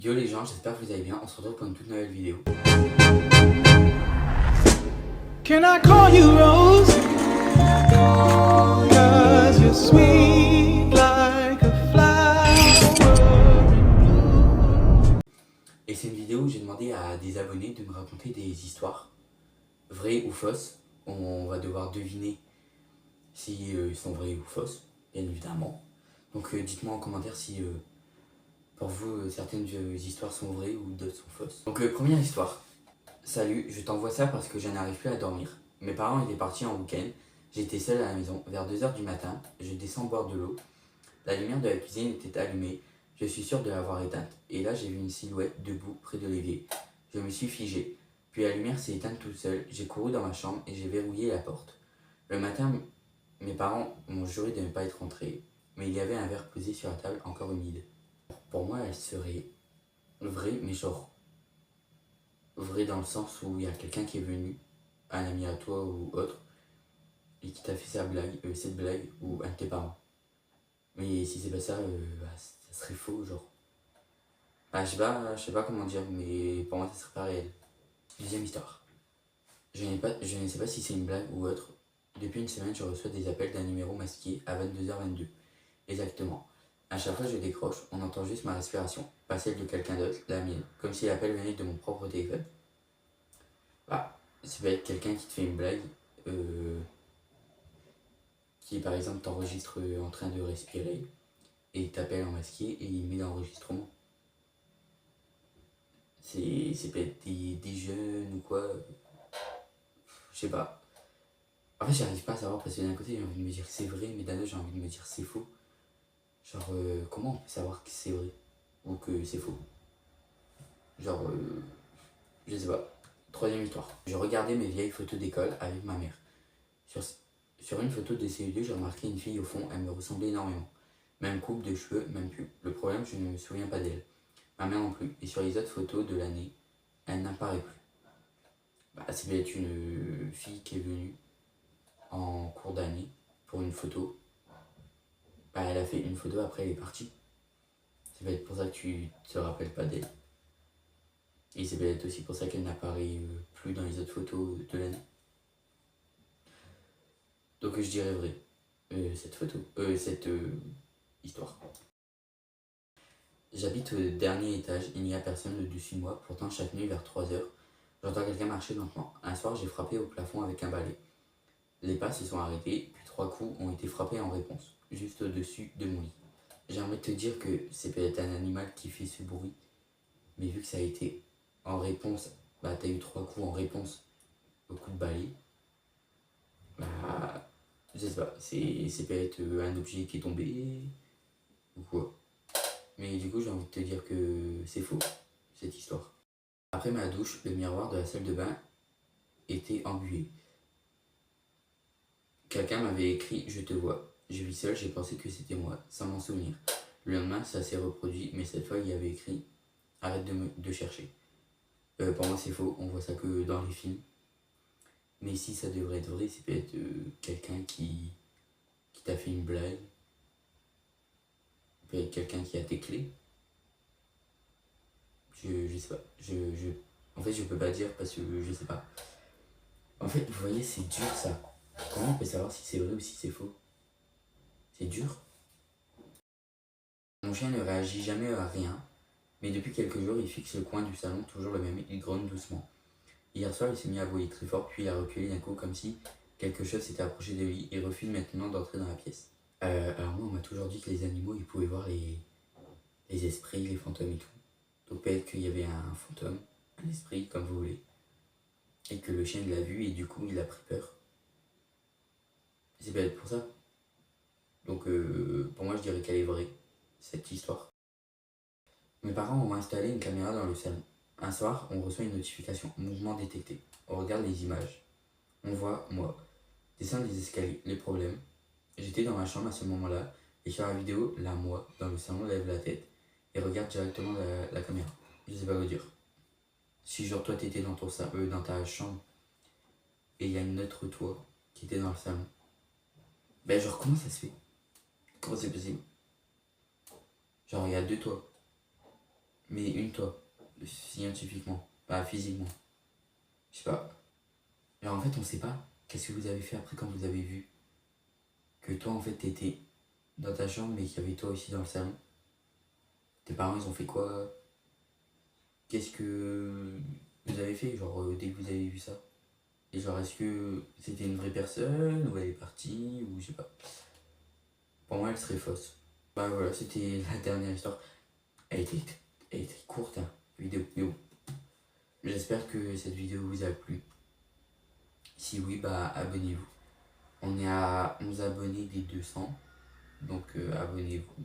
Yo les gens, j'espère que vous allez bien, on se retrouve pour une toute nouvelle vidéo. Can I call you Rose? 'Cause you're sweet like a flower in bloom. Et c'est une vidéo où j'ai demandé à des abonnés de me raconter des histoires, vraies ou fausses. On va devoir deviner si ils sont vraies ou fausses, bien évidemment. Donc dites-moi en commentaire si pour vous certaines histoires sont vraies ou d'autres sont fausses. Donc première histoire. Salut, je t'envoie ça parce que je n'arrive plus à dormir. Mes parents étaient partis en week-end, j'étais seule à la maison. Vers 2h du matin, je descends boire de l'eau. La lumière de la cuisine était allumée, je suis sûre de l'avoir éteinte. Et là, j'ai vu une silhouette debout près de l'évier. Je me suis figée. Puis la lumière s'est éteinte toute seule, j'ai couru dans ma chambre et j'ai verrouillé la porte. Le matin, mes parents m'ont juré de ne pas être rentrés, mais il y avait un verre posé sur la table encore humide. Pour moi, elle serait vraie, mais genre vraie dans le sens où il y a quelqu'un qui est venu, un ami à toi ou autre, et qui t'a fait cette blague, ou un de tes parents. Mais si c'est pas ça, ça serait faux, genre. Je sais pas comment dire, mais pour moi, ça serait pas réel. Deuxième histoire. Je ne sais pas si c'est une blague ou autre. Depuis une semaine, je reçois des appels d'un numéro masqué à 22h22. Exactement. À chaque fois que je décroche, on entend juste ma respiration, pas celle de quelqu'un d'autre, la mienne, comme si l'appel venait de mon propre téléphone. Bah, ça peut être quelqu'un qui te fait une blague, qui par exemple t'enregistre en train de respirer, et t'appelle en masqué et il met l'enregistrement. C'est peut-être des jeunes ou quoi, je sais pas. En fait, j'arrive pas à savoir parce que d'un côté j'ai envie de me dire que c'est vrai, mais d'un autre j'ai envie de me dire que c'est faux. Genre, comment on peut savoir que c'est vrai ou que c'est faux? Genre, je sais pas. Troisième histoire. Je regardais mes vieilles photos d'école avec ma mère. Sur une photo de CE2, j'ai remarqué une fille au fond, elle me ressemblait énormément. Même coupe de cheveux, même pull. Le problème, je ne me souviens pas d'elle. Ma mère non plus. Et sur les autres photos de l'année, elle n'apparaît plus. Bah, c'est peut-être une fille qui est venue en cours d'année pour une photo. Bah, elle a fait une photo, après elle est partie. C'est peut-être pour ça que tu te rappelles pas d'elle. Et c'est peut-être aussi pour ça qu'elle n'apparaît plus dans les autres photos de l'année. Donc je dirais vrai, cette histoire. J'habite au dernier étage, il n'y a personne au-dessus de moi, pourtant chaque nuit vers 3h, j'entends quelqu'un marcher lentement. Un soir, j'ai frappé au plafond avec un balai. Les pas se sont arrêtés, puis 3 coups ont été frappés en réponse, juste au-dessus de mon lit. J'aimerais te dire que c'est peut-être un animal qui fait ce bruit, mais vu que ça a été en réponse, bah t'as eu 3 coups en réponse au coup de balai, bah je sais pas, c'est peut-être un objet qui est tombé ou quoi. Mais du coup, j'ai envie de te dire que c'est faux, cette histoire. Après ma douche, le miroir de la salle de bain était embué. Quelqu'un m'avait écrit "Je te vois". Je vis seul, j'ai pensé que c'était moi, sans m'en souvenir. Le lendemain, ça s'est reproduit, mais cette fois, il y avait écrit "Arrête de chercher". Pour moi, c'est faux, on voit ça que dans les films. Mais si ça devrait être vrai, c'est peut-être quelqu'un qui t'a fait une blague. Peut-être quelqu'un qui a tes clés. Je sais pas. En fait, je peux pas dire parce que je sais pas. En fait, vous voyez, c'est dur ça. Comment on peut savoir si c'est vrai ou si c'est faux? C'est dur. Mon chien ne réagit jamais à rien, mais depuis quelques jours, il fixe le coin du salon, toujours le même, il grogne doucement. Hier soir, il s'est mis à voler très fort, puis il a reculé d'un coup comme si quelque chose s'était approché de lui et refuse maintenant d'entrer dans la pièce. Alors moi, on m'a toujours dit que les animaux, ils pouvaient voir les esprits, les fantômes et tout. Donc peut-être qu'il y avait un fantôme, un esprit, comme vous voulez, et que le chien l'a vu et du coup, il a pris peur. C'est peut-être pour ça. Donc pour moi, je dirais qu'elle est vraie, cette histoire. Mes parents ont installé une caméra dans le salon. Un soir, on reçoit une notification, mouvement détecté. On regarde les images. On voit moi descendre les escaliers, les problèmes. J'étais dans ma chambre à ce moment-là, et sur la vidéo, la moi, dans le salon, lève la tête et regarde directement la caméra. Je sais pas quoi dire. Si genre toi t'étais dans ta chambre, et il y a une autre toi qui était dans le salon, ben genre comment ça se fait? Comment c'est possible? Genre il y a deux toi. Mais une toi, scientifiquement, pas physiquement. Je sais pas. Alors en fait, on sait pas qu'est-ce que vous avez fait après quand vous avez vu que toi en fait t'étais dans ta chambre mais qu'il y avait toi aussi dans le salon. Tes parents ils ont fait quoi? Qu'est-ce que vous avez fait genre dès que vous avez vu ça? Et genre est-ce que c'était une vraie personne ou elle est partie ou je sais pas. Pour moi elle serait fausse. Bah voilà, c'était la dernière histoire. Elle était, elle était courte hein, vidéo. Mais bon, j'espère que cette vidéo vous a plu. Si oui, bah abonnez-vous. On est à 11 abonnés des 200, donc abonnez-vous.